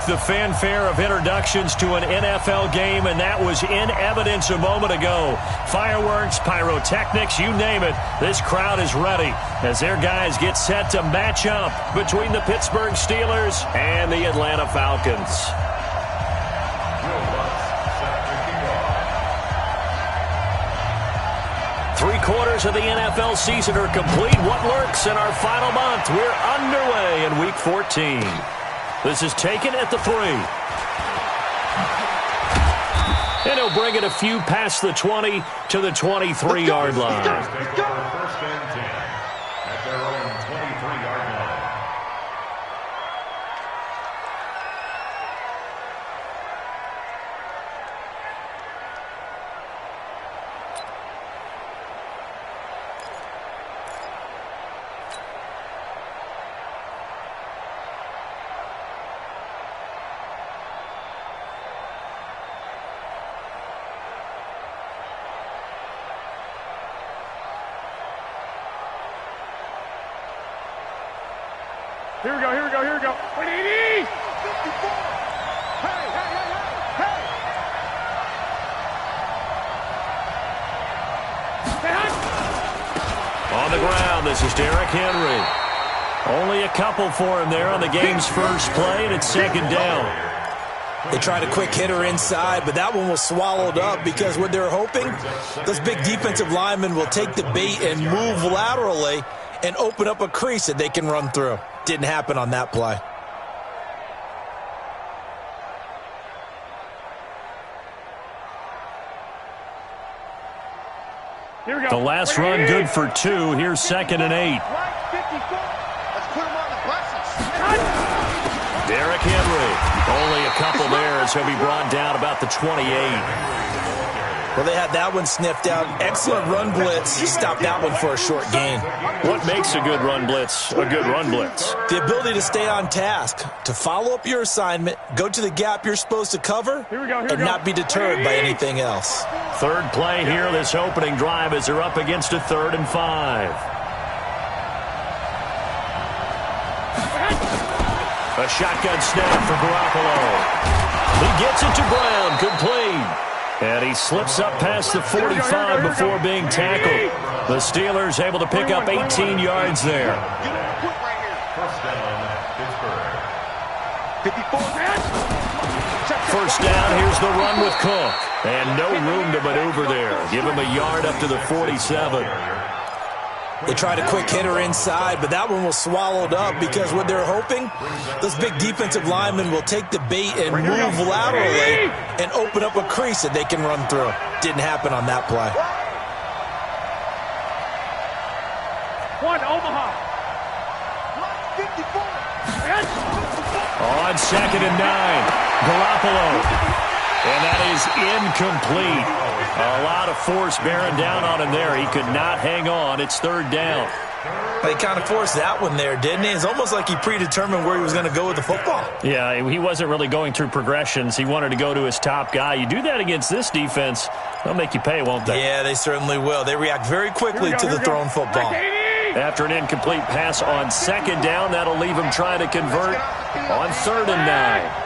The fanfare of introductions to an NFL game, and that was in evidence a moment ago. Fireworks, pyrotechnics, you name it. This crowd is ready as their guys get set to match up between the Pittsburgh Steelers and the Atlanta Falcons. Three-quarters of the NFL season are complete. What lurks in our final month? We're underway in Week 14. This is taken at the 3. And he'll bring it a few past the 20 to the 23-yard line. First and 10 at their own 23-yard line. Here we go. Hey! On the ground, this is Derrick Henry. Only a couple for him there on the game's first play, and it's second down. They tried a quick hitter inside, but that one was swallowed up because what they're hoping, those big defensive linemen will take the bait and move laterally and open up a crease that they can run through. Didn't happen on that play. Here we go. The last run good for 2. Here's second and 8. Let's put him on the buses. Derrick Henry. Only a couple there as he'll be brought down about the 28. Well, they had that one sniffed out. Excellent run blitz. He stopped that one for a short gain. What makes a good run blitz a good run blitz? The ability to stay on task, to follow up your assignment, go to the gap you're supposed to cover, and not be deterred by anything else. Third play here, this opening drive, as they're up against a 3rd and 5. A shotgun snap for Garoppolo. He gets it to Brown, complete. And he slips up past the 45 before being tackled. The Steelers able to pick up 18 yards there. First down, Pittsburgh. 54. First down, here's the run with Cook. And no room to maneuver there. Give him a yard up to the 47. They tried a quick hitter inside, but that one was swallowed up because what they're hoping, those big defensive linemen will take the bait and move laterally and open up a crease that they can run through. Didn't happen on that play. One, Omaha. 54. On second and 9, Garoppolo. And that is incomplete. A lot of force bearing down on him there. He could not hang on. It's third down. They kind of forced that one there, didn't he? It's almost like he predetermined where he was going to go with the football. Yeah, he wasn't really going through progressions. He wanted to go to his top guy. You do that against this defense, they'll make you pay, won't they? Yeah, they certainly will. They react very quickly to the thrown football. After an incomplete pass on second down, that'll leave him trying to convert on 3rd and 9.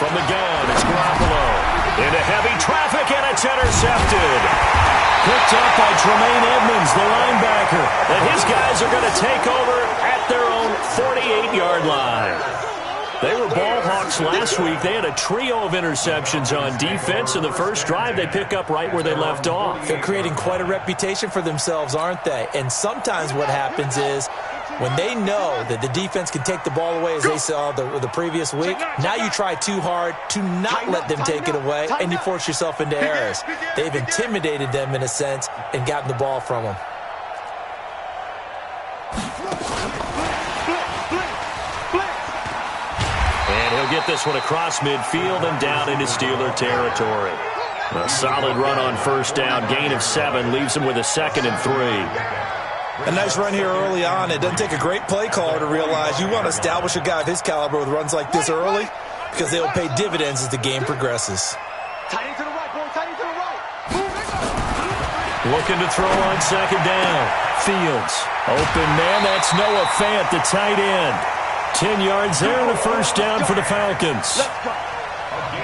From the gun, it's Garoppolo. Into heavy traffic, and it's intercepted. Picked up by Tremaine Edmonds, the linebacker. And his guys are going to take over at their own 48-yard line. They were ball hawks last week. They had a trio of interceptions on defense. In the first drive, they pick up right where they left off. They're creating quite a reputation for themselves, aren't they? And sometimes what happens is when they know that the defense can take the ball away, as they saw the previous week, now you try too hard to not let them take it away, and you force yourself into errors. They've intimidated them in a sense and gotten the ball from them. And he'll get this one across midfield and down into Steeler territory. A solid run on first down, gain of 7, leaves him with a 2nd and 3. A nice run here early on. It doesn't take a great play caller to realize you want to establish a guy of his caliber with runs like this early because they'll pay dividends as the game progresses. Tight into the right, boy. Tight into the right. Looking to throw on second down. Fields. Open man, that's Noah Fant, the tight end. 10 yards there and a first down for the Falcons.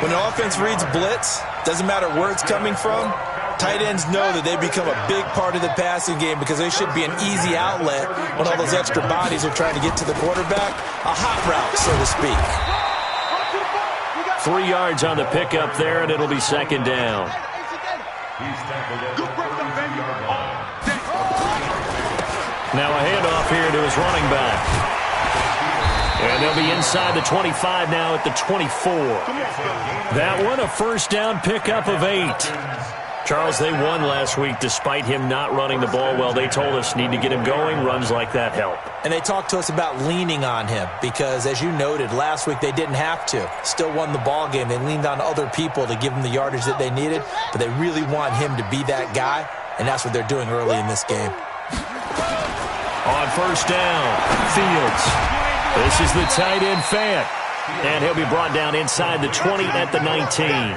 When the offense reads blitz, doesn't matter where it's coming from, tight ends know that they become a big part of the passing game because they should be an easy outlet when all those extra bodies are trying to get to the quarterback. A hot route, so to speak. 3 yards on the pickup there, and it'll be second down. Now a handoff here to his running back. And they'll be inside the 25 now at the 24. That one, a first down pickup of 8. Charles, they won last week despite him not running the ball well. They told us need to get him going. Runs like that help. And they talked to us about leaning on him because, as you noted, last week they didn't have to. Still won the ball game. They leaned on other people to give them the yardage that they needed, but they really want him to be that guy, and that's what they're doing early in this game. On first down, Fields. This is the tight end Fant. And he'll be brought down inside the 20 at the 19.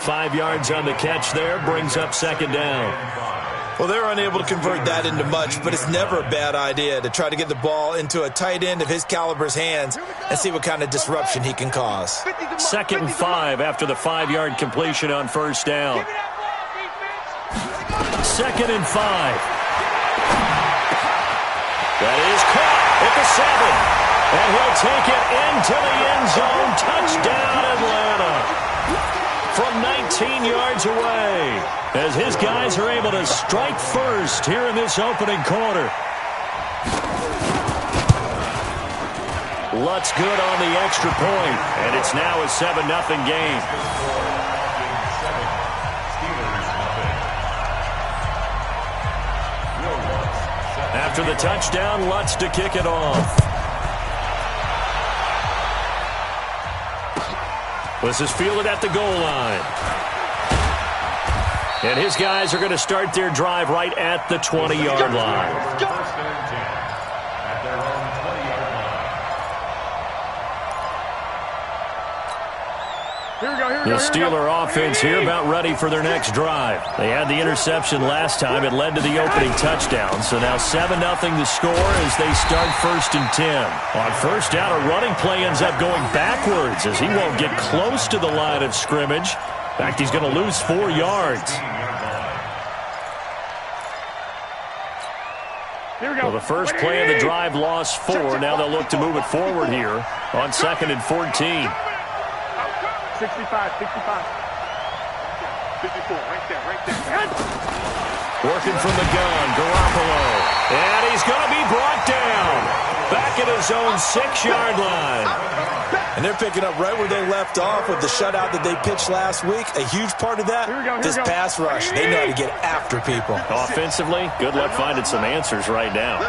5 yards on the catch there, brings up second down. Well, they're unable to convert that into much, but it's never a bad idea to try to get the ball into a tight end of his caliber's hands and see what kind of disruption he can cause. 2nd and 5 after the 5-yard completion on first down. 2nd and 5. That is caught at the 7. And he'll take it into the end zone. Touchdown, Atlanta. From 19 yards away, as his guys are able to strike first here in this opening quarter. Lutz good on the extra point, and it's now a 7-0 game. After the touchdown, Lutz to kick it off. This is fielded at the goal line. And his guys are going to start their drive right at the 20-yard line. First and 10 at their own 20-yard line. Here we go, here we The go. Steeler offense here about ready for their next drive. They had the interception last time. It led to the opening touchdown. So now 7-0 the score as they start 1st and 10. On first down, a running play ends up going backwards as he won't get close to the line of scrimmage. In fact, he's going to lose 4 yards. Here we go. Well, the first play of the drive lost 4. Now they'll look to move it forward here on 2nd and 14. 65, 65. 54, right there. Working from the gun, Garoppolo. And he's going to be brought down. Back at his own 6-yard line. And they're picking up right where they left off with the shutout that they pitched last week. A huge part of that, this pass rush. They know how to get after people. Offensively, good luck finding some answers right now.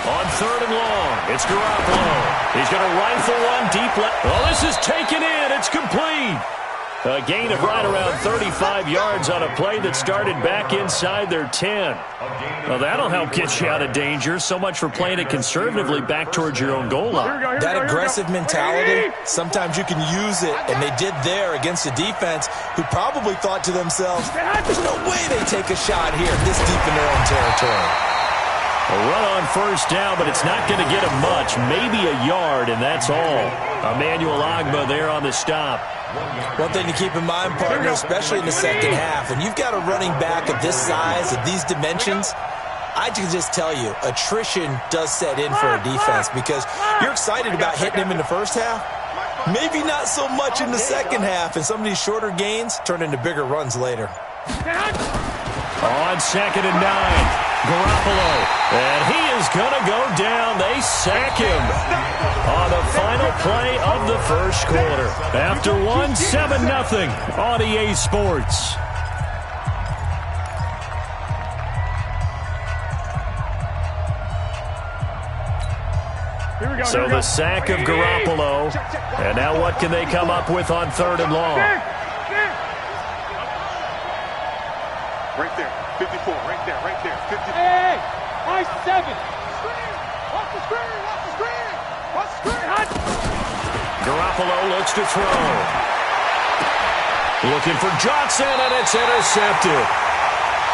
On 3rd and long, it's Garoppolo. He's going to rifle one deep left. Well, this is taken in. It's complete. A gain of right around 35 yards on a play that started back inside their 10. Well, that'll help get you out of danger. So much for playing it conservatively back towards your own goal line. That aggressive mentality, sometimes you can use it, and they did there against a defense who probably thought to themselves, there's no way they take a shot here this deep in their own territory. A run on first down, but it's not going to get him much. Maybe a yard, and that's all. Emmanuel Ogbah there on the stop. One thing to keep in mind, partner, especially in the second half, when you've got a running back of this size, of these dimensions, I can just tell you, attrition does set in for a defense because you're excited about hitting him in the first half. Maybe not so much in the second half, and some of these shorter gains turn into bigger runs later. On 2nd and 9. Garoppolo, and he is going to go down. They sack him on the final play of the first quarter. After 7-0 on EA Sports. So the sack of Garoppolo, and now what can they come up with on 3rd and long? Right there, 54, right there. 54. Hey, my 7. Watch the screen. Garoppolo looks to throw. Looking for Johnson, and it's intercepted.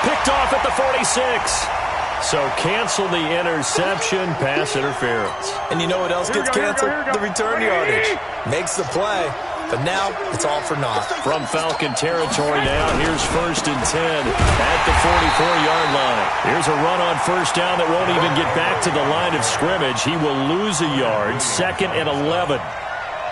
Picked off at the 46. So cancel the interception, pass interference. And you know what else gets canceled? The return yardage. Makes the play, but now it's all for naught. From Falcon territory now, here's 1st and 10 at the 44-yard line. Here's a run on first down that won't even get back to the line of scrimmage. He will lose a yard, 2nd and 11.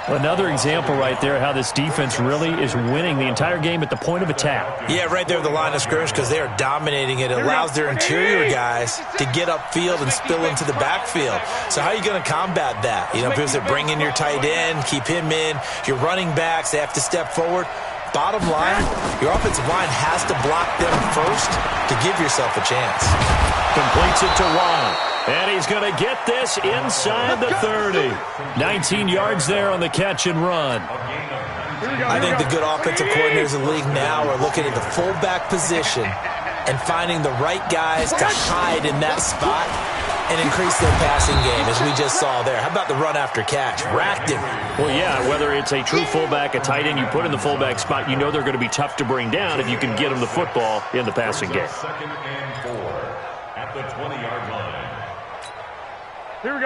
Another example right there how this defense really is winning the entire game at the point of attack. Yeah, right there at the line of scrimmage because they are dominating it. It allows their interior guys to get upfield and spill into the backfield. So how are you going to combat that? You know, because they bring in your tight end, keep him in. Your running backs, they have to step forward. Bottom line, your offensive line has to block them first to give yourself a chance. Completes it to Ron. And he's going to get this inside the 30. 19 yards there on the catch and run. I think the good offensive coordinators in the league now are looking at the fullback position and finding the right guys to hide in that spot and increase their passing game, as we just saw there. How about the run after catch? Racked him. Well, yeah, whether it's a true fullback, a tight end you put in the fullback spot, you know they're going to be tough to bring down if you can get them the football in the passing game. 2nd and 4 at the 20-yard line.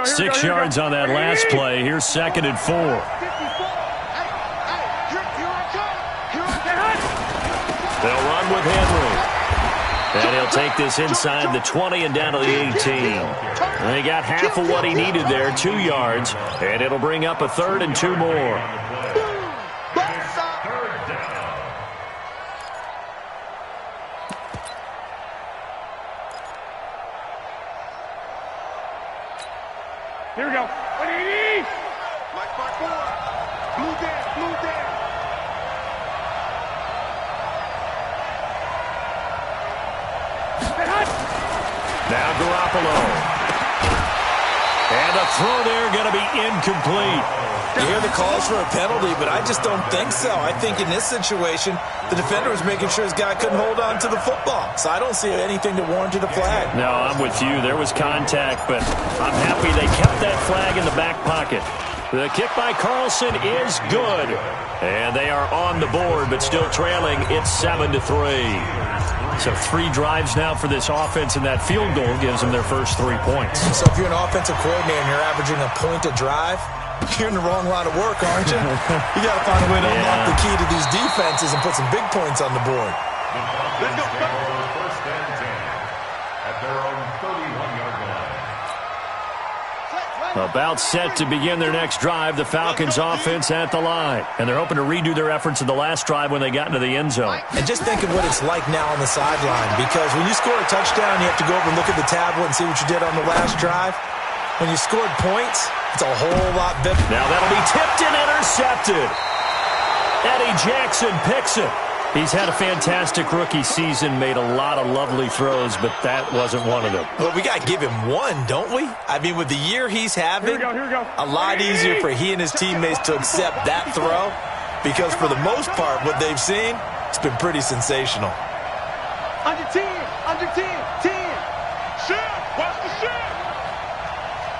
6 yards on that last play. Here's 2nd and 4. They'll run with Henry. And he'll take this inside the 20 and down to the 18. And he got half of what he needed there, 2 yards. And it'll bring up a 3rd and 2 more. Here we go. 180. Black 4. Blue down, blue down. Now Garoppolo. And the throw there going to be incomplete. You hear the calls for a penalty, but I just don't think so. I think in this situation, the defender was making sure his guy couldn't hold on to the football. So I don't see anything to warrant the flag. No, I'm with you. There was contact, but I'm happy they kept that flag in the back pocket. The kick by Carlson is good. And they are on the board, but still trailing. It's 7-3. So 3 drives now for this offense, and that field goal gives them their first 3 points. So if you're an offensive coordinator and you're averaging a point a drive, you're in the wrong line of work, aren't you? You got to find a way to unlock the key to these defenses and put some big points on the board. Let's go. 1st and 10 at their own 31-yard line. About set to begin their next drive, the Falcons offense at the line. And they're hoping to redo their efforts in the last drive when they got into the end zone. And just think of what it's like now on the sideline, because when you score a touchdown, you have to go over and look at the tablet and see what you did on the last drive. When you scored points, it's a whole lot better. Now that'll be tipped and intercepted. Eddie Jackson picks it. He's had a fantastic rookie season, made a lot of lovely throws, but that wasn't one of them. Well, we got to give him one, don't we? I mean, with the year he's having, Here we go. a lot easier for he and his teammates to accept that throw, because for the most part, what they've seen, it's been pretty sensational. Under 10, under 10, 10. Shift, watch the shift.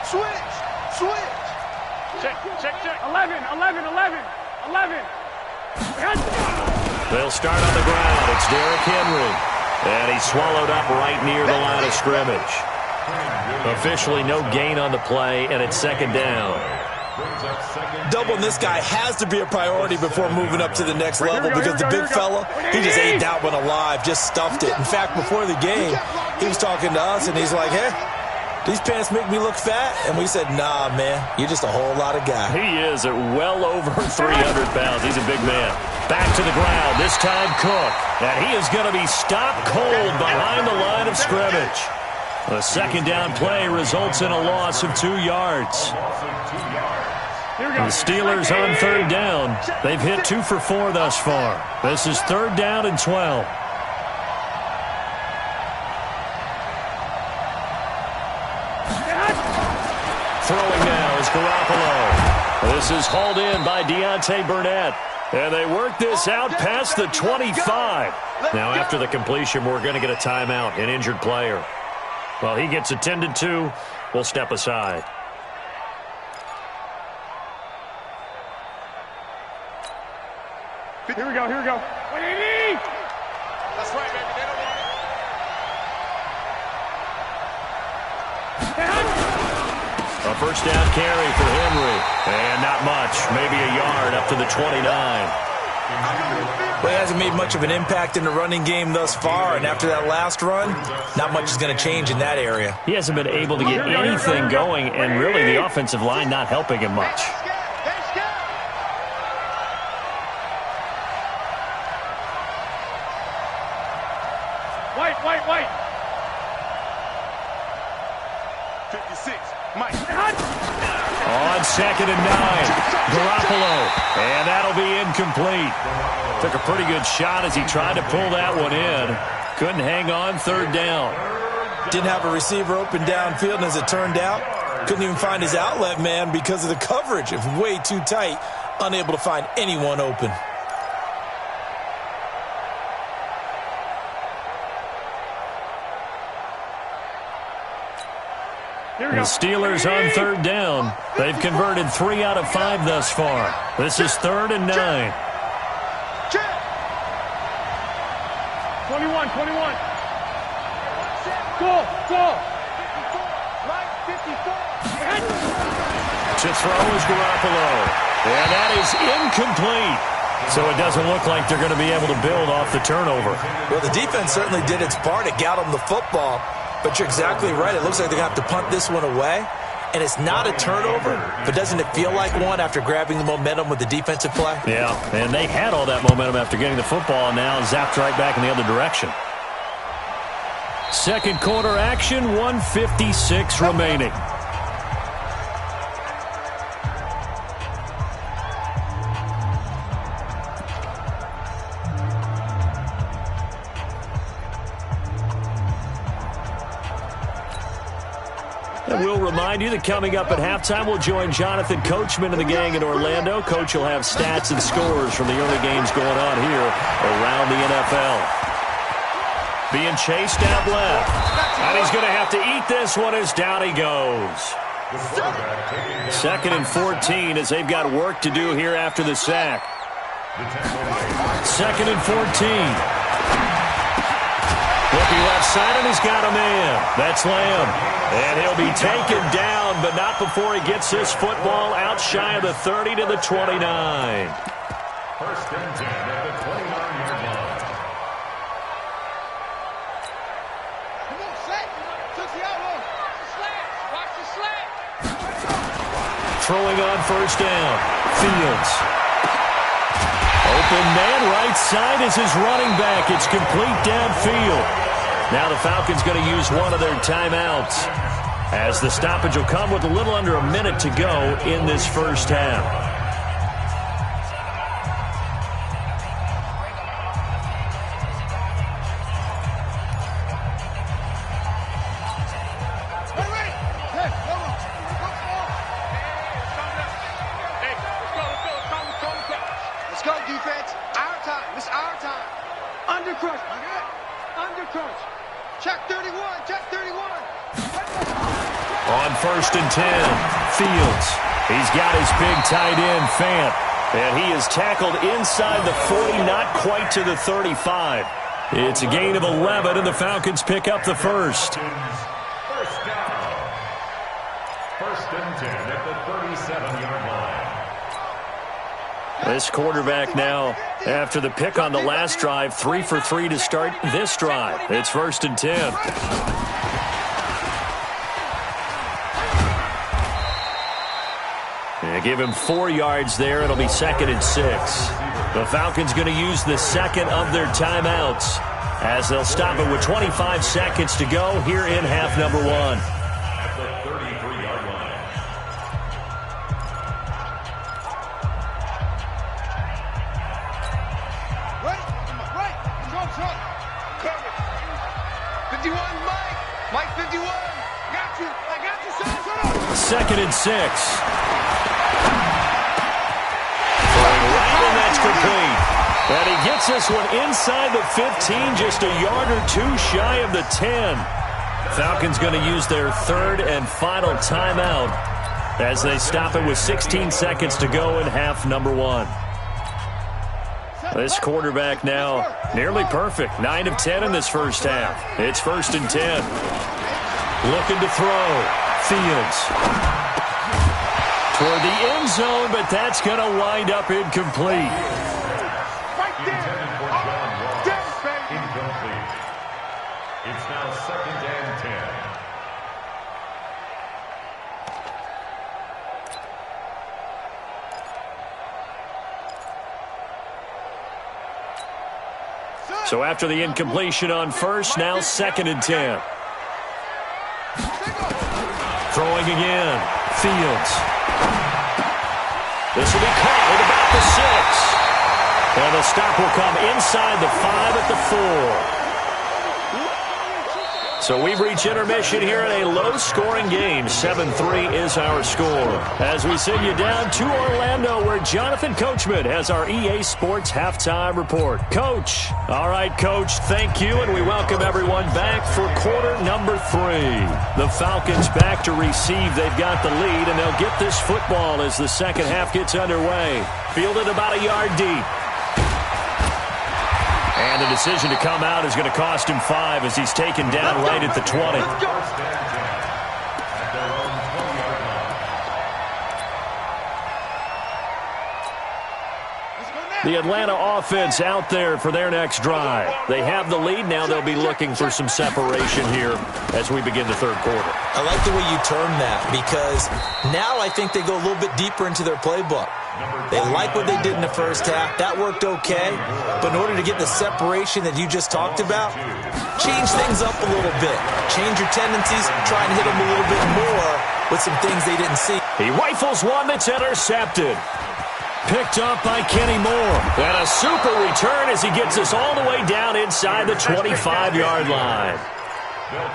Switch. Check. 11. They'll start on the ground. It's Derrick Henry. And he's swallowed up right near the line of scrimmage. Officially no gain on the play, and it's 2nd down. Doubling this guy has to be a priority before moving up to the next level, because the big fella, he just ate that one alive, just stuffed it. In fact, before the game, he was talking to us, and he's like, hey, these pants make me look fat? And we said, nah, man, you're just a whole lot of guy. He is at well over 300 pounds. He's a big man. Back to the ground, this time Cook. And he is going to be stopped cold behind the line of scrimmage. The 2nd down play results in a loss of 2 yards. The Steelers on 3rd down. They've hit 2 for 4 thus far. This is 3rd down and 12. Throwing now is Garoppolo. This is hauled in by Deontay Burnett. And they work this out past the 25. Now, after the completion, we're going to get a timeout, an injured player. Well, he gets attended to. We'll step aside. Here we go. 180. That's right, baby. They don't want it. A first down carry for Henry. And not much. Maybe a yard up to the 29. Well, he hasn't made much of an impact in the running game thus far, and after that last run, not much is going to change in that area. He hasn't been able to get anything going, and really the offensive line not helping him much. White. 56, Mike. On 2nd and 9, Garoppolo, and that'll be incomplete. Took a pretty good shot as he tried to pull that one in. Couldn't hang on, 3rd down. Didn't have a receiver open downfield, and as it turned out, couldn't even find his outlet man because of the coverage. It was way too tight, unable to find anyone open. The Steelers on 3rd down. They've converted 3 out of 5 thus far. This is 3rd and 9. 21. Go. To throw is Garoppolo. And that is incomplete. So it doesn't look like they're going to be able to build off the turnover. Well, the defense certainly did its part. It got them the football. But you're exactly right. It looks like they're going to have to punt this one away. And it's not a turnover, but doesn't it feel like one after grabbing the momentum with the defensive play? Yeah, and they had all that momentum after getting the football, and now zapped right back in the other direction. Second quarter action, 1:56 remaining. And we'll remind you that coming up at halftime, we'll join Jonathan Coachman and the gang in Orlando. Coach will have stats and scores from the early games going on here around the NFL. Being chased out left. And he's going to have to eat this one as down he goes. 2nd and 14 as they've got work to do here after the sack. 2nd and 14. Looking left side, and he's got a man. That's Lamb. And he'll be taken down, but not before he gets this football out shy of the 30 to the 29. First and 10 at the 29-yard line. Come on, Shaq. Took the outlaw. Watch the slant. Throwing on first down. Fields. Open man right side is his running back. It's complete downfield. Now the Falcons going to use one of their timeouts as the stoppage will come with a little under a minute to go in this first half. Let's go, defense. Our time. This is our time. Under crush. Check 31. On 1st and 10, Fields. He's got his big tight end, Fant. And he is tackled inside the 40, not quite to the 35. It's a gain of 11, and the Falcons pick up the first. First down. 1st and 10 at the 37-yard line. This quarterback now, after the pick on the last drive, 3 for 3 to start this drive. It's 1st and 10. They give him 4 yards there. It'll be 2nd and 6. The Falcons going to use the second of their timeouts as they'll stop it with 25 seconds to go here in half number 1. At the 33-yard line. Right. Trump. Cover. 51, Mike 51. Got you. I got you, son. 2nd and 6. And that's complete. And he gets this one inside the 15, just a yard or 2 shy of the 10. Falcons going to use their 3rd and final timeout as they stop it with 16 seconds to go in half number 1. This quarterback now nearly perfect. 9 of 10 in this first half. It's 1st and 10. Looking to throw. Fields. toward the end zone, but that's going to wind up incomplete. Intended for John Ross. Incomplete. It's now 2nd and 10. So after the incompletion on first, now 2nd and 10. Throwing again. Fields. This will be caught at about the 6. And the stop will come inside the 5 at the 4. So we've reached intermission here in a low-scoring game. 7-3 is our score. As we send you down to Orlando, where Jonathan Coachman has our EA Sports halftime report. Coach. All right, Coach, thank you, and we welcome everyone back for quarter number 3. The Falcons back to receive. They've got the lead, and they'll get this football as the second half gets underway. Fielded about a yard deep. And the decision to come out is going to cost him 5 as he's taken down right at the 20. The Atlanta offense out there for their next drive. They have the lead. Now they'll be looking for some separation here as we begin the third quarter. I like the way you term that because now I think they go a little bit deeper into their playbook. They like what they did in the first half. That worked okay. But in order to get the separation that you just talked about, change things up a little bit. Change your tendencies. Try and hit them a little bit more with some things they didn't see. He rifles one that's intercepted. Picked up by Kenny Moore. And a super return as he gets us all the way down inside the 25-yard line.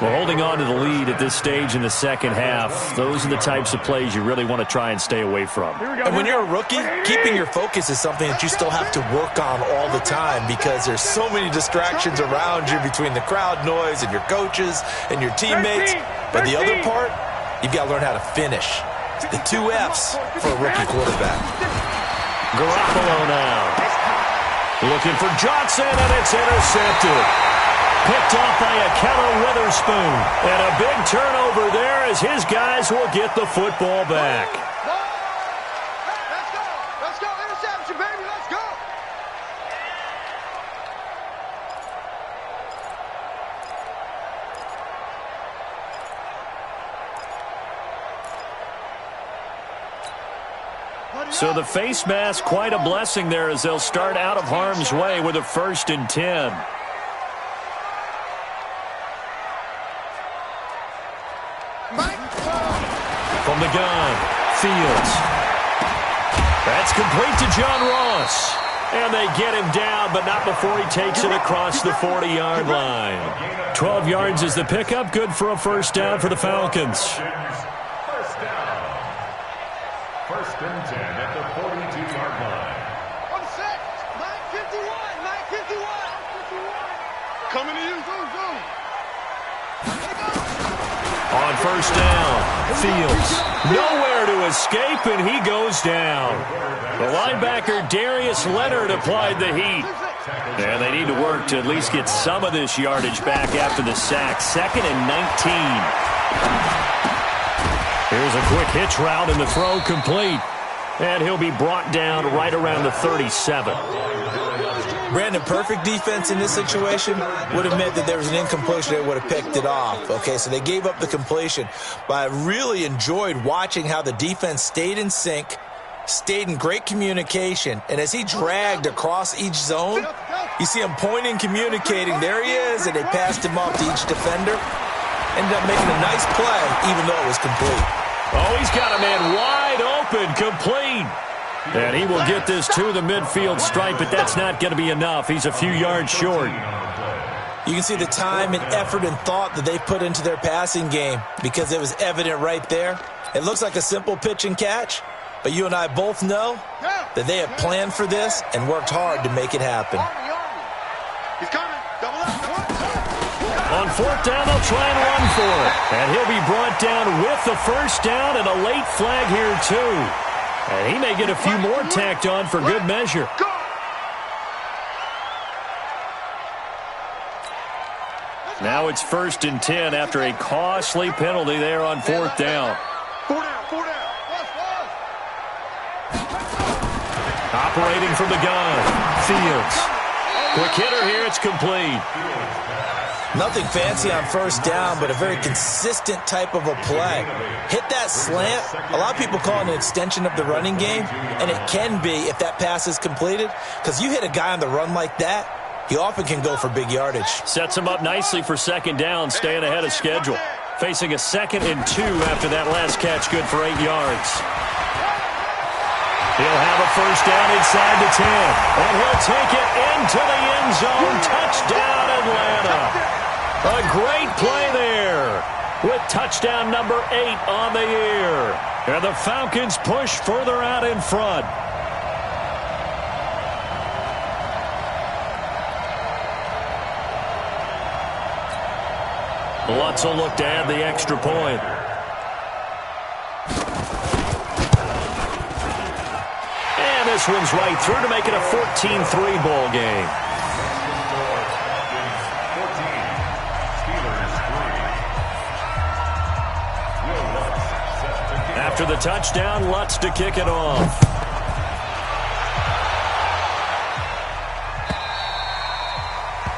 We're holding on to the lead at this stage in the second half. Those are the types of plays you really want to try and stay away from. And when you're a rookie, keeping your focus is something that you still have to work on all the time because there's so many distractions around you between the crowd noise and your coaches and your teammates. But the other part, you've got to learn how to finish. The 2 F's for a rookie quarterback. Garoppolo now. Looking for Johnson, and it's intercepted. Picked off by a Keller Witherspoon. And a big turnover there as his guys will get the football back. Let's go. Let's go. Interception, baby. Let's go. So the face mask, quite a blessing there as they'll start out of harm's way with a 1st and 10. From the gun, Fields. That's complete to John Ross. And they get him down, but not before he takes it across the 40-yard line. 12 yards is the pickup. Good for a 1st down for the Falcons. 1st down. 1st and 10 at the 42-yard line. On the 6. 9:51. 9:51. Coming to you. Go. On 1st down, Fields. Nowhere to escape, and he goes down. The linebacker, Darius Leonard, applied the heat. And they need to work to at least get some of this yardage back after the sack. 2nd and 19. Here's a quick hitch route, and the throw complete. And he'll be brought down right around the 37. Brandon, perfect defense in this situation would have meant that there was an incompletion. They would have picked it off. Okay, so they gave up the completion. But I really enjoyed watching how the defense stayed in sync, stayed in great communication. And as he dragged across each zone, you see him pointing, communicating. There he is, and they passed him off to each defender. Ended up making a nice play, even though it was complete. Oh, he's got a man wide open, complete. And he will get this to the midfield stripe, but that's not going to be enough. He's a few yards short. You can see the time and effort and thought that they put into their passing game because it was evident right there. It looks like a simple pitch and catch, but you and I both know that they have planned for this and worked hard to make it happen. He's coming. Double up. On 4th down, they'll try and run for it. And he'll be brought down with the 1st down and a late flag here, too. And he may get a few more tacked on for good measure. Now it's 1st and 10 after a costly penalty there on 4th down. 4 down. Operating from the gun. Fields. Quick hitter here. It's complete. Nothing fancy on first down, but a very consistent type of a play. Hit that slant. A lot of people call it an extension of the running game, and it can be if that pass is completed, because you hit a guy on the run like that, he often can go for big yardage. Sets him up nicely for second down, staying ahead of schedule. Facing a 2nd and 2 after that last catch, good for 8 yards. He'll have a first down inside the 10, and he'll take it into the end zone. Touchdown, Atlanta. A great play there with touchdown number 8 on the year. And the Falcons push further out in front. Lutz will look to add the extra point. And this one's right through to make it a 14-3 ball game. After the touchdown, Lutz to kick it off.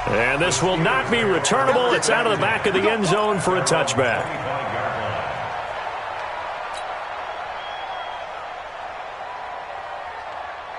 And this will not be returnable. It's out of the back of the end zone for a touchback.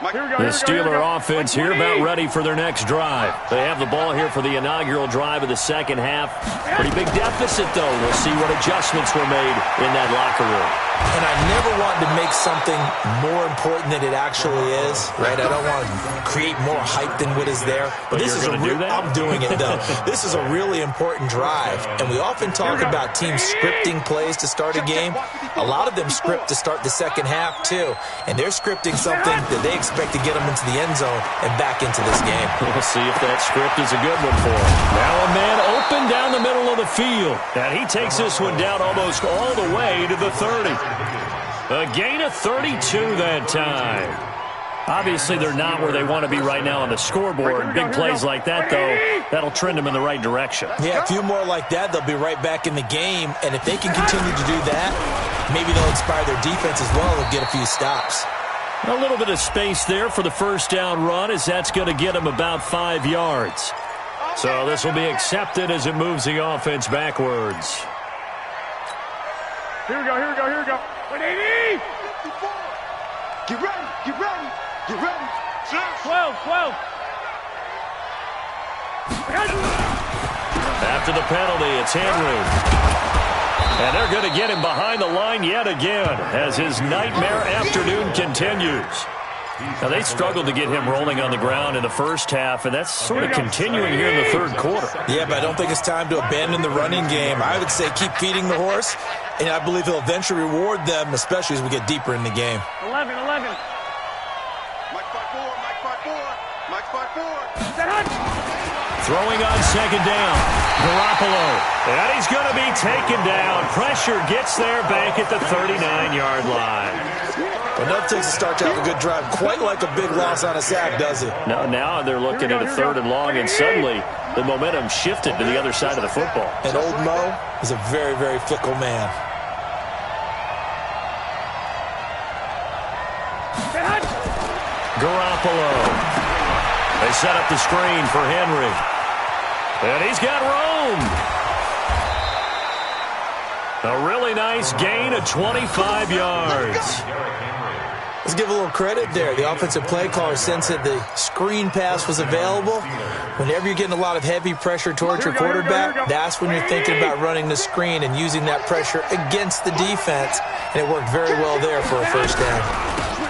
The Steeler offense here about ready for their next drive. They have the ball here for the inaugural drive of the second half. Pretty big deficit, though. We'll see what adjustments were made in that locker room. And I never want to make something more important than it actually is, right? I don't want to create more hype than what is there. But this is I'm doing it, though. This is a really important drive. And we often talk about teams scripting plays to start a game. A lot of them script to start the second half, too. And they're scripting something that they expect to get them into the end zone and back into this game. We'll see if that script is a good one for him. Now a man open down the middle of the field. And he takes this one down almost all the way to the 30. A gain of 32 that time. Obviously, they're not where they want to be right now on the scoreboard. Big plays like that, though, that'll trend them in the right direction. Yeah, a few more like that, they'll be right back in the game. And if they can continue to do that, maybe they'll inspire their defense as well and get a few stops. A little bit of space there for the first down run, as that's going to get them about 5 yards. So this will be accepted as it moves the offense backwards. Here we go, here we go, here we go. 180! Get ready, get ready, get ready. 12, 12. After the penalty, it's Henry. And they're going to get him behind the line yet again as his nightmare afternoon continues. Now, they struggled to get him rolling on the ground in the first half, and that's sort of continuing here in the third quarter. Yeah, but I don't think it's time to abandon the running game. I would say keep feeding the horse, and I believe he'll eventually reward them, especially as we get deeper in the game. 11, 11. Mike 5-4, Mike 5-4, Mike 5-4. Set up. Throwing on second down, Garoppolo. And he's going to be taken down. Pressure gets there back at the 39-yard line. But nothing takes a start to have a good drive quite like a big loss on a sack, does it? No, now they're looking at a 3rd and long, and suddenly the momentum shifted to the other side of the football. And old Mo is a very, very fickle man. Garoppolo. They set up the screen for Henry. And he's got room. A really nice gain of 25 yards. Let's give a little credit there. The offensive play caller sensed that the screen pass was available. Whenever you're getting a lot of heavy pressure towards your quarterback, that's when you're thinking about running the screen and using that pressure against the defense. And it worked very well there for a first down.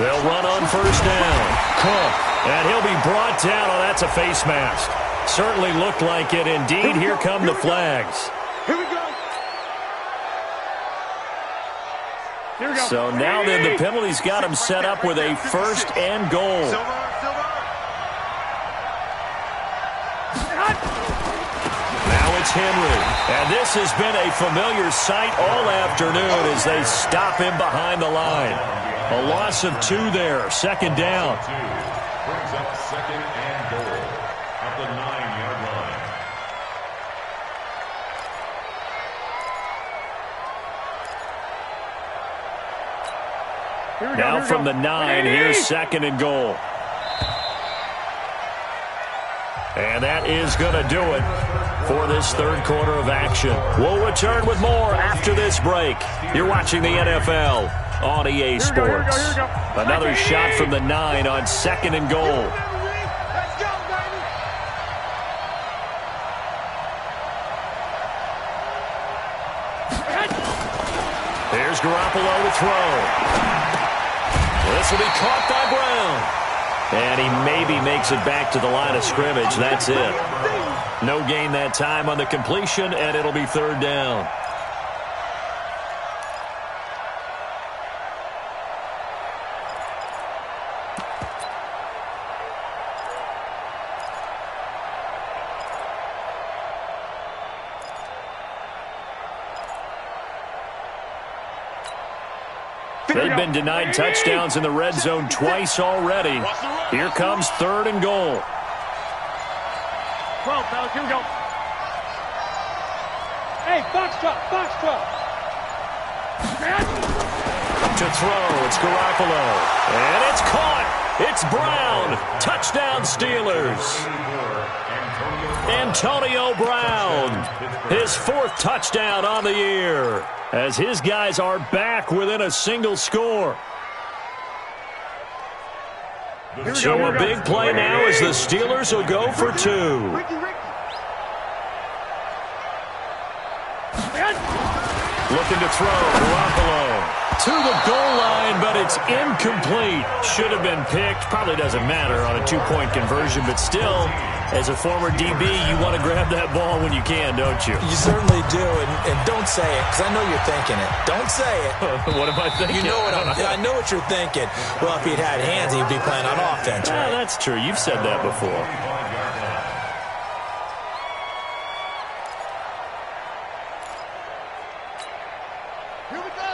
They'll run on first down. Cook. And he'll be brought down. Oh, that's a face mask. Certainly looked like it. Indeed, here come the flags. Here we go. Here we go. So now then the penalty's got him set up with a 1st and goal. Now it's Henry. And this has been a familiar sight all afternoon as they stop him behind the line. A loss of 2 there. 2nd down. Brings up 2nd and goal at the 9-yard line. Now from the 9, here's 2nd and goal. And that is going to do it for this third quarter of action. We'll return with more after this break. You're watching the NFL on EA Sports. Another shot from the 9 on 2nd and goal. Here's Garoppolo to throw. This will be caught by Brown. And he maybe makes it back to the line of scrimmage. That's it. No gain that time on the completion, and it'll be third down. They've been denied touchdowns in the red zone twice already. Here comes 3rd and goal. 12, fellas, here we go. Hey, box truck. To throw, it's Garoppolo. And it's caught. It's Brown. Touchdown Steelers. Antonio Brown. His 4th touchdown on the year, as his guys are back within a single score. So a big play now as the Steelers will go for 2. Looking to throw, Garoppolo to the goal line, but it's incomplete. Should have been picked. Probably doesn't matter on a 2-point conversion, but still, as a former DB, you want to grab that ball when you can, don't you? You certainly do, and don't say it, because I know you're thinking it. Don't say it. What am I thinking? You know what I know what you're thinking. Well, if he'd had hands, he'd be playing on offense, right? That's true. You've said that before.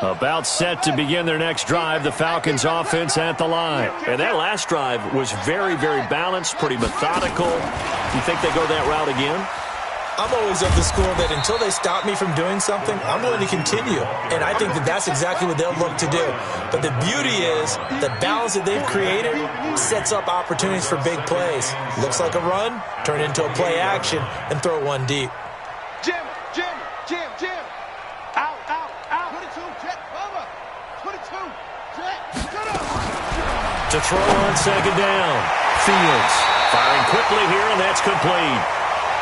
About set to begin their next drive, the Falcons offense at the line. And that last drive was very, very balanced, pretty methodical. You think they go that route again? I'm always of the school that until they stop me from doing something, I'm going to continue. And I think that that's exactly what they'll look to do. But the beauty is the balance that they've created sets up opportunities for big plays. Looks like a run, turn it into a play action, and throw one deep. Jim. Out. 22, jet, over. 22, jet, shut up. To throw on 2nd down. Fields firing quickly here, and that's complete.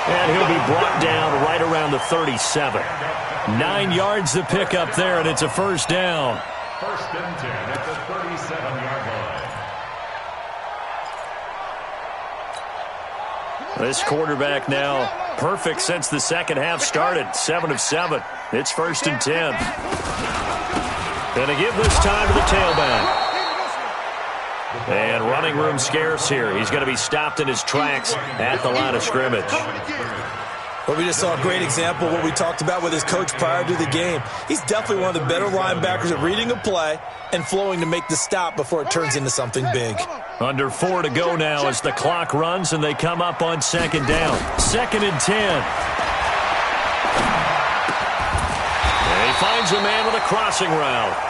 And he'll be brought down right around the 37. 9 yards to pick up there, and it's a first down. 1st and 10 at the 37-yard line. This quarterback now perfect since the second half started. 7 of 7. It's 1st and 10. Gonna give this time to the tailback. And running room scarce here. He's going to be stopped in his tracks at the line of scrimmage. Well, we just saw a great example of what we talked about with his coach prior to the game. He's definitely one of the better linebackers at reading a play and flowing to make the stop before it turns into something big. Under 4 to go now as the clock runs and they come up on 2nd down. 2nd and 10. And he finds a man with a crossing route.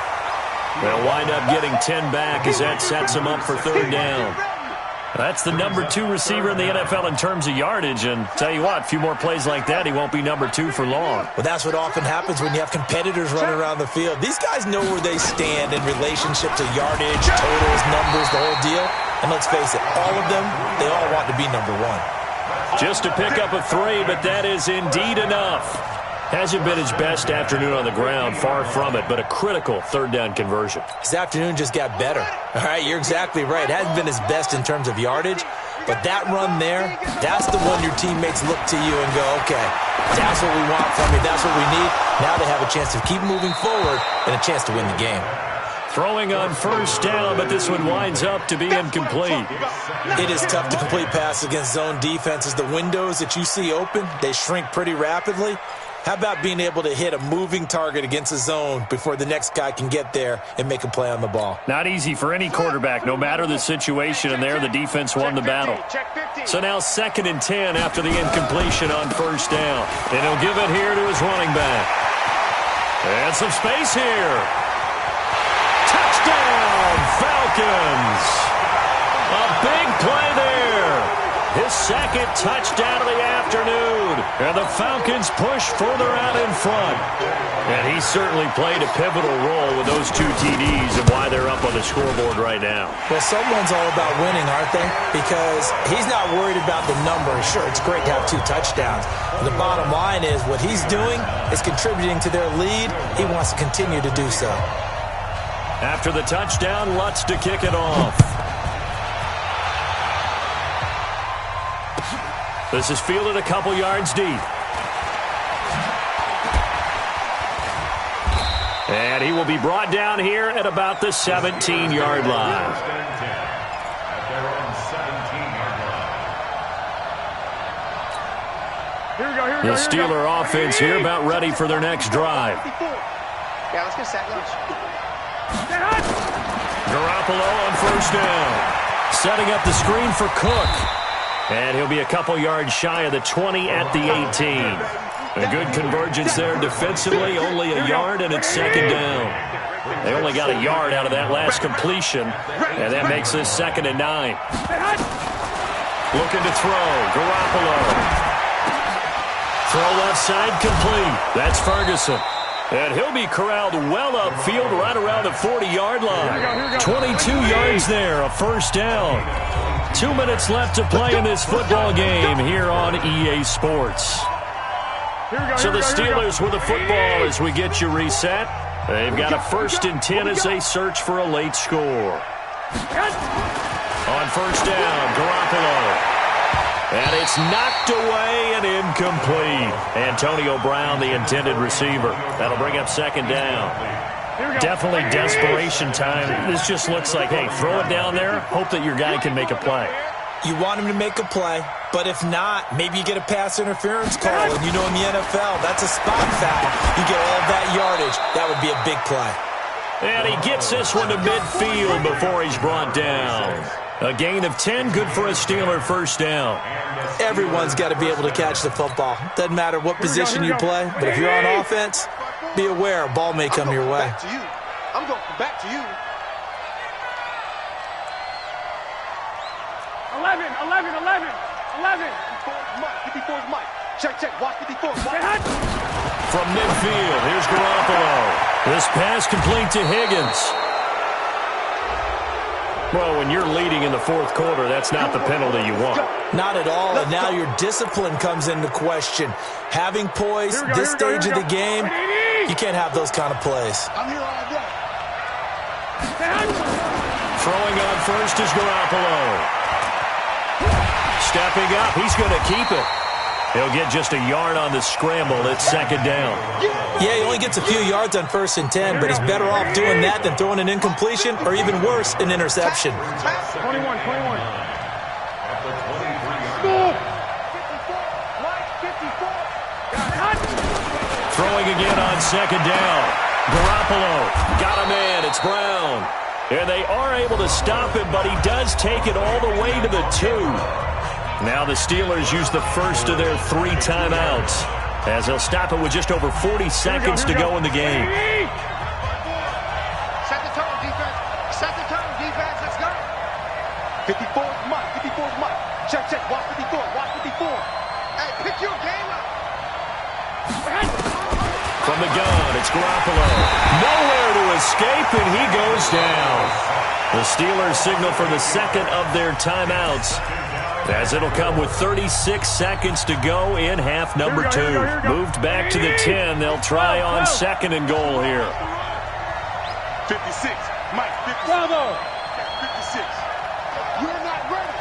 They'll wind up getting 10 back as that sets him up for 3rd down. That's the number 2 receiver in the NFL in terms of yardage, and tell you what, a few more plays like that, he won't be number 2 for long. Well, that's what often happens when you have competitors running around the field. These guys know where they stand in relationship to yardage, totals, numbers, the whole deal. And let's face it, all of them, they all want to be number 1. Just to pick up a 3, but that is indeed enough. Hasn't been his best afternoon on the ground, far from it, but a critical 3rd down conversion. His afternoon just got better. All right, you're exactly right. Hasn't been his best in terms of yardage, but that run there, that's the one your teammates look to you and go, okay, that's what we want from you, that's what we need. Now they have a chance to keep moving forward and a chance to win the game. Throwing on 1st down, but this one winds up to be incomplete. It is tough to complete passes against zone defenses. The windows that you see open, they shrink pretty rapidly. How about being able to hit a moving target against a zone before the next guy can get there and make a play on the ball? Not easy for any quarterback, no matter the situation, and there the defense won the battle. So now 2nd and 10 after the incompletion on 1st down. And he'll give it here to his running back. And some space here. Touchdown, Falcons! A big play there. His second touchdown of the afternoon. And the Falcons push further out in front. And he certainly played a pivotal role with those 2 TDs and why they're up on the scoreboard right now. Well, someone's all about winning, aren't they? Because he's not worried about the numbers. Sure, it's great to have 2 touchdowns. But the bottom line is what he's doing is contributing to their lead. He wants to continue to do so. After the touchdown, Lutz to kick it off. This is fielded a couple yards deep. And he will be brought down here at about the 17-yard line. The Steeler offense here about ready for their next drive. Yeah, let's get sack lunch. Garoppolo on first down. Setting up the screen for Cook. And he'll be a couple yards shy of the 20 at the 18. A good convergence there defensively, only a yard, and it's second down. They only got a yard out of that last completion, and that makes this 2nd and 9. Looking to throw, Garoppolo. Throw left side complete. That's Ferguson. And he'll be corralled well upfield right around the 40-yard line. 22 yards there, a first down. 2 minutes left to play in this football game here on EA Sports. So the Steelers with the football as we get you reset. They've got a 1st and 10 as they search for a late score. On first down, Garoppolo. And it's knocked away and incomplete. Antonio Brown, the intended receiver. That'll bring up 2nd down. Definitely desperation time. This just looks like, hey, throw it down there, hope that your guy can make a play. You want him to make a play, but if not, maybe you get a pass interference call, and you know in the NFL, that's a spot foul. You get all of that yardage. That would be a big play. And he gets this one to midfield before he's brought down. A gain of 10, good for a Steeler first down. Everyone's got to be able to catch the football. Doesn't matter what position you play, but if you're on offense, be aware, a ball may come your way. I'm going back to you. 11. 54 is Mike. Check. Watch 54. From midfield, here's Garoppolo. This pass complete to Higgins. Well, when you're leading in the 4th quarter, that's not the penalty you want. Not at all, and now your discipline comes into question. Having poise, this stage of the game, you can't have those kind of plays. I'm here all day. Throwing on first is Garoppolo. Stepping up, he's going to keep it. He'll get just a yard on the scramble. It's 2nd down. Yeah, he only gets a few yards on 1st and 10, but he's better off doing that than throwing an incompletion or even worse, an interception. 21. Throwing again on 2nd down. Garoppolo got a man. It's Brown. And they are able to stop him, but he does take it all the way to the 2. Now the Steelers use the first of their 3 timeouts as they'll stop it with just over 40 seconds to go in the game. Set the tone, defense. Let's go. 54 is Mike. Check. Watch 54. Hey, pick your game up. From the gun, it's Garoppolo. Nowhere to escape, and he goes down. The Steelers signal for the 2nd of their timeouts, as it'll come with 36 seconds to go in half number 2. Moved back to the 10. They'll try on 2nd and goal here. 56. Mike, 56. 56. You're not ready.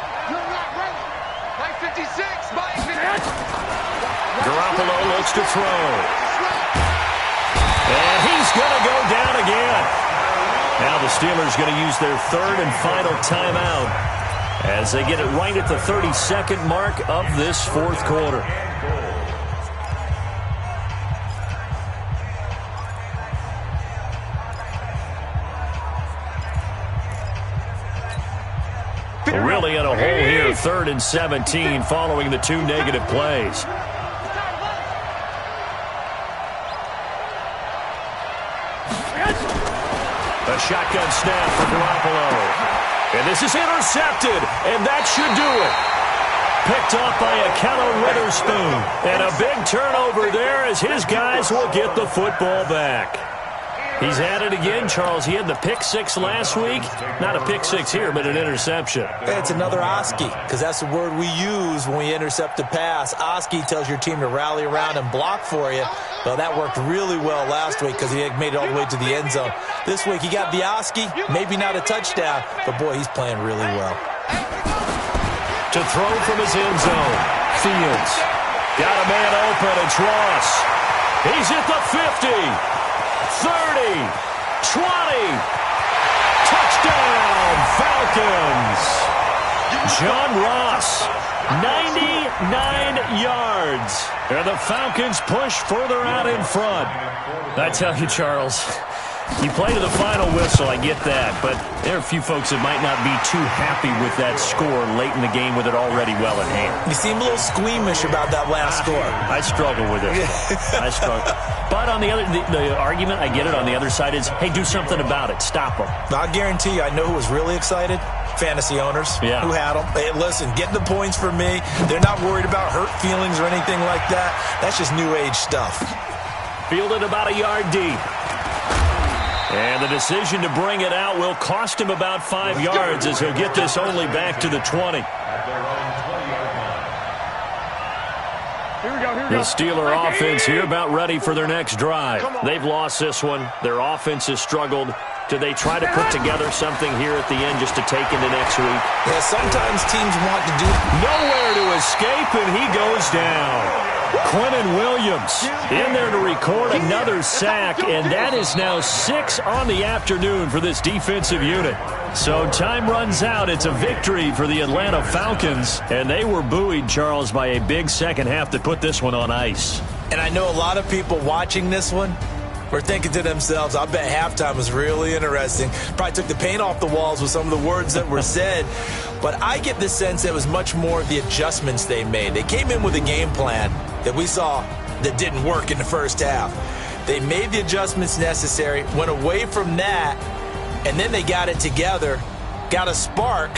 Mike, 56. Mike, 56. Garoppolo looks to throw. And he's going to go down again. Now the Steelers going to use their 3rd and final timeout as they get it right at the 32nd mark of this 4th quarter. Really in a hole here, 3rd and 17 following the 2 negative plays. A shotgun snap for Garoppolo. And this is intercepted, and that should do it. Picked up by Akello Witherspoon. And a big turnover there as his guys will get the football back. He's at it again, Charles. He had the pick six last week. Not a pick six here, but an interception. It's another Oski, because that's the word we use when we intercept a pass. Oski tells your team to rally around and block for you. Well, that worked really well last week because he had made it all the way to the end zone. This week he got the Oski, maybe not a touchdown, but boy, he's playing really well. To throw from his end zone, Fields. Got a man open, it's Ross. He's at the 50. 30, 20, touchdown, Falcons. John Ross, 99 yards. And the Falcons push further out in front. I tell you, Charles, you play to the final whistle, I get that, but there are a few folks that might not be too happy with that score late in the game with it already well in hand. You seem a little squeamish about that last score. I struggle with it. I struggle. But on the other, the argument, I get it, on the other side is, hey, do something about it. Stop them. I guarantee you, I know who was really excited. Fantasy owners who had them. Hey, listen, get the points for me. They're not worried about hurt feelings or anything like that. That's just new age stuff. Fielded about a yard deep. And the decision to bring it out will cost him about 5 yards as he'll get this only back to the 20. The Steeler offense here about ready for their next drive. They've lost this one. Their offense has struggled. Do they try to put together something here at the end just to take into next week? Yeah, sometimes teams want to do nowhere to escape, and he goes down. Quentin Williams in there to record another sack, and that is now 6 on the afternoon for this defensive unit. So time runs out. It's a victory for the Atlanta Falcons, and they were buoyed, Charles, by a big second half that put this one on ice. And I know a lot of people watching this one were thinking to themselves, I bet halftime was really interesting. Probably took the paint off the walls with some of the words that were said. But I get the sense that it was much more of the adjustments they made. They came in with a game plan that we saw that didn't work in the first half. They made the adjustments necessary, went away from that, and then they got it together, got a spark,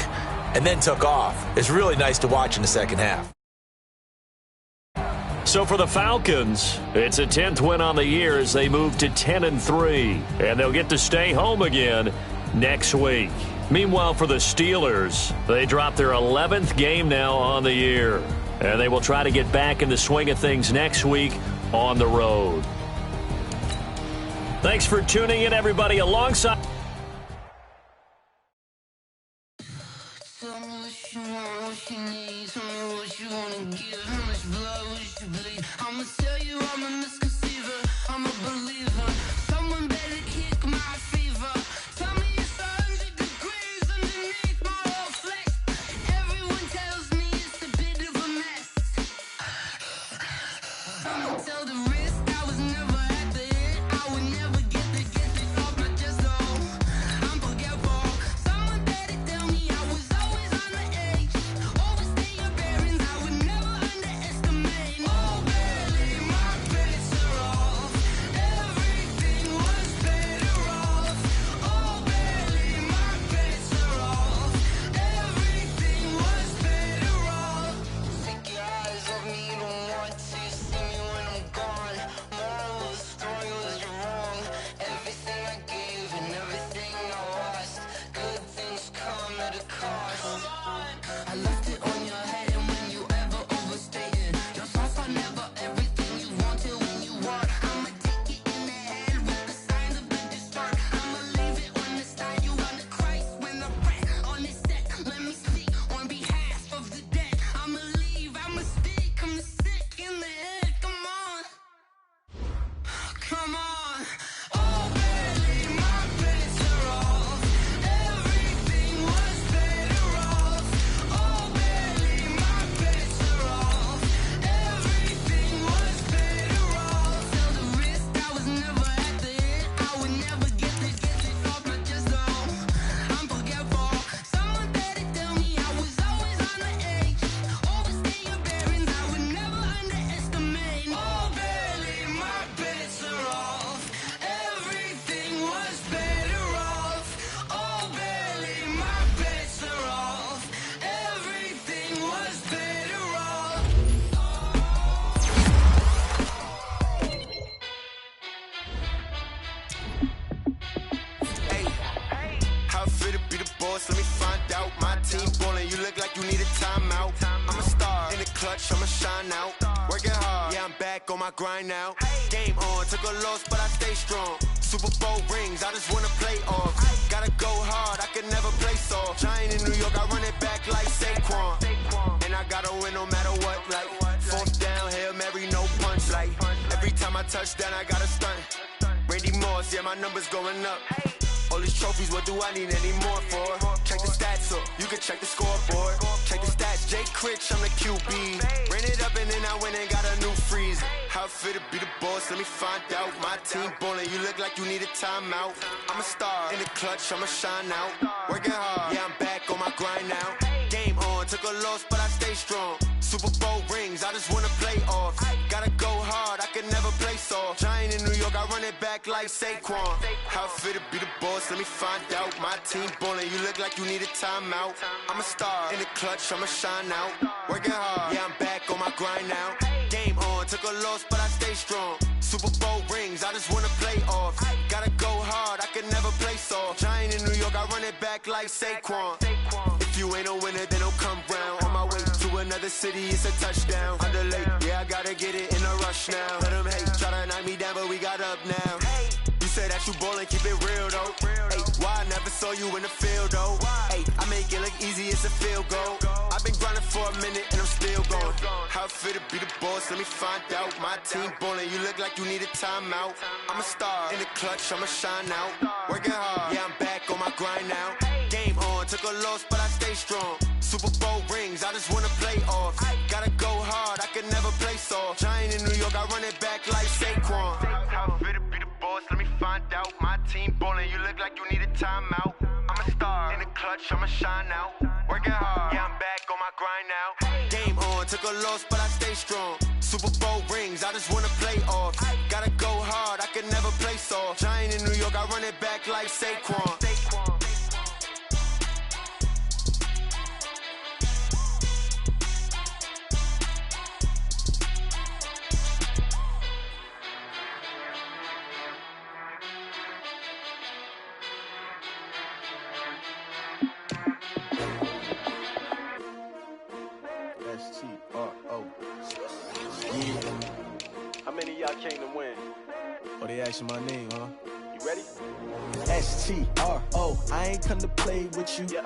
and then took off. It's really nice to watch in the second half. So for the Falcons, it's a 10th win on the year as they move to 10-3, and they'll get to stay home again next week. Meanwhile, for the Steelers, they drop their 11th game now on the year, and they will try to get back in the swing of things next week on the road. Thanks for tuning in, everybody, alongside. clutch, I'ma shine out. Working hard, yeah, I'm back on my grind now. Game on, took a loss, but I stay strong. Super Bowl rings, I just wanna play off. Gotta go hard, I can never play soft. Giant in New York, I run it back like Saquon. And I gotta win no matter what, like fourth down, Hail Mary, no punch. Like every time I touch down, I gotta stunt. Randy Moss, yeah, my numbers going up. All these trophies, what do I need any more for? Check the stats up, you can check the scoreboard. Check the stats, Jay Critch, I'm the QB. Ran it up and then I went and got a new freeze. How it feel to be the boss, let me find out. My team ballin', you look like you need a timeout. I'm a star, in the clutch, I'ma shine out. Working hard, yeah, I'm back on my grind now. Game on, took a loss, but I stay strong. Super Bowl rings, I just wanna play off. Gotta go hard, I can never play soft. Giant in New York, I run it back like Saquon. How it feel to be the boss, let me find out. My team ballin', you look like you need a timeout. I'm a star, in the clutch, I'ma shine out. Working hard, yeah, I'm back on my grind now. Game on, took a loss, but I stay strong. Super Bowl rings, I just wanna play off. Gotta go hard, I can never play soft. Giant in New York, I run it back like Saquon. If you ain't a winner, then don't come round. On my way to another city, it's a touchdown. Underlay, yeah, I gotta get it in a rush now. Let them hate, try to knock me down, but we got up now. You say that you ballin', keep it real though. Hey, why I never saw you in the field though? Hey, I make it look easy, it's a field goal. I've been grinding for a minute and I'm still going. How it feel to be the boss, let me find out. My team ballin', you look like you need a timeout. I'm a star, in the clutch, I'ma shine out. Working hard, yeah, I'm back on my grind now. Game on, took a loss, but I stay strong. Super Bowl rings, I just wanna play off. Gotta go hard, I can never play soft. Giant in New York, I run it back like Saquon. How it feel to be the boss, let me find out. My team ballin', you look like you need a timeout. I'm a star, in the clutch, I'ma shine out. Working hard, yeah, I'm back on my grind now. Game on, took a loss, but I stay strong. Super Bowl rings, I just wanna play off. Gotta go hard, I can never play soft. Giant in New York, I run it back like Saquon. S-T-R-O. Yeah. How many of y'all came to win? Oh, they asking my name, huh? You ready? S-T-R-O. I ain't come to play with you. Yeah.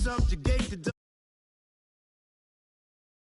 subjugate the